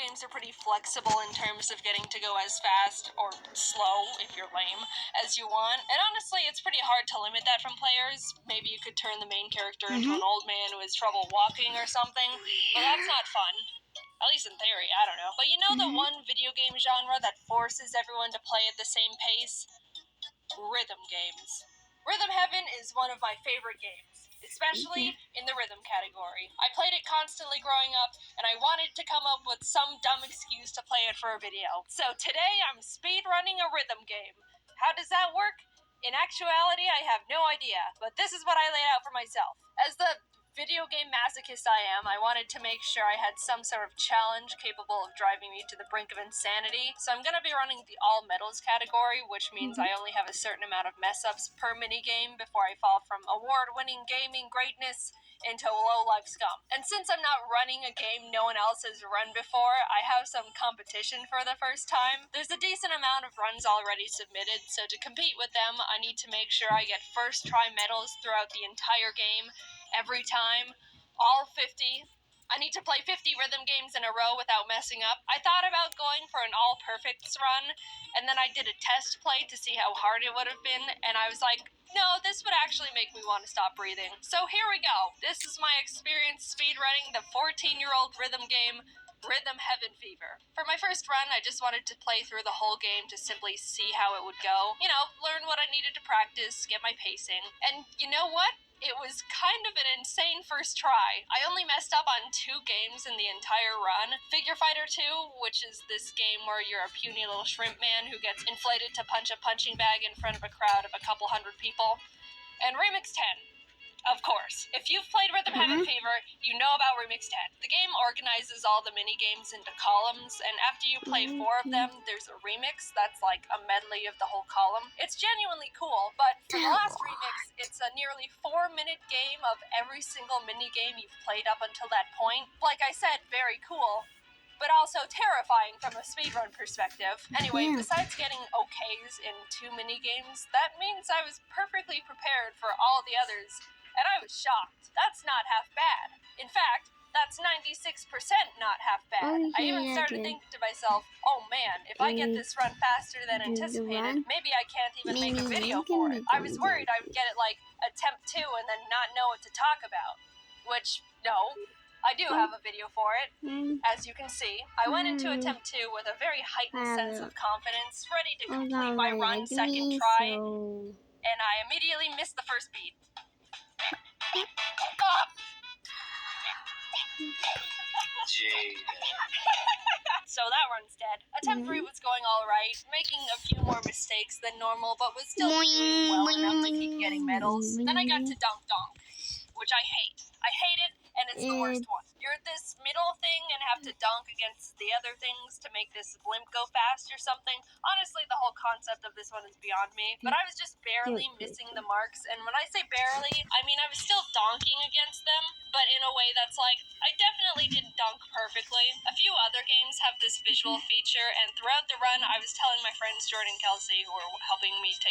games are pretty flexible in terms of getting to go as fast, or slow if you're lame, as you want. And honestly, it's pretty hard to limit that from players. Maybe you could turn the main character into an old man who has trouble walking or something, but that's not fun. At least in theory, I don't know. But you know the one video game genre that forces everyone to play at the same pace? Rhythm games. Rhythm Heaven is one of my favorite games, especially in the rhythm category. I played it constantly growing up, and I wanted to come up with some dumb excuse to play it for a video. So today I'm speedrunning a rhythm game. How does that work? In actuality, I have no idea, but this is what I laid out for myself. As the video game masochist I am, I wanted to make sure I had some sort of challenge capable of driving me to the brink of insanity. So I'm going to be running the all medals category, which means I only have a certain amount of mess ups per minigame before I fall from award-winning gaming greatness into low-life scum. And since I'm not running a game no one else has run before, I have some competition for the first time. There's a decent amount of runs already submitted, so to compete with them, I need to make sure I get first try medals throughout the entire game, every time, all 50. I need to play 50 rhythm games in a row without messing up. I thought about going for an all-perfects run, and then I did a test play to see how hard it would have been, and I was like, no, this would actually make me want to stop breathing. So here we go. This is my experience speedrunning the 14-year-old rhythm game, Rhythm Heaven Fever. For my first run, I just wanted to play through the whole game to simply see how it would go. You know, learn what I needed to practice, get my pacing. And you know what? It was kind of an insane first try. I only messed up on 2 games in the entire run. Figure Fighter 2, which is this game where you're a puny little shrimp man who gets inflated to punch a punching bag in front of a crowd of a couple hundred people. And Remix 10. Of course. If you've played Rhythm Heaven Fever, you know about Remix 10. The game organizes all the mini-games into columns, and after you play 4 of them, there's a remix that's like a medley of the whole column. It's genuinely cool, but for the last remix, it's a nearly 4-minute game of every single mini-game you've played up until that point. Like I said, very cool, but also terrifying from a speedrun perspective. Anyway, besides getting okays in 2 mini-games, that means I was perfectly prepared for all the others. And I was shocked. That's not half bad. In fact, that's 96% not half bad. I even started thinking to myself, oh man, if I get this run faster than anticipated, maybe I can't even make a video for it. I was worried I would get it like attempt 2 and then not know what to talk about. Which, no, I do have a video for it. As you can see, I went into attempt 2 with a very heightened sense of confidence, ready to complete my run second try, and I immediately missed the first beat. Jayden. So that run's dead. Attempt 3 was going alright, making a few more mistakes than normal, but was still doing well enough to keep getting medals. Then I got to Dunk Donk, which I hate. I hate it, and it's the worst one. You're this middle thing and have to dunk against the other things to make this blimp go fast or something. Honestly, the whole concept of this one is beyond me, but I was just barely missing the marks, and when I say barely, I mean I was still donking against them, but in a way that's like, I definitely didn't dunk perfectly. A few other games have this visual feature, and throughout the run, I was telling my friends Jordan and Kelsey, who were helping me take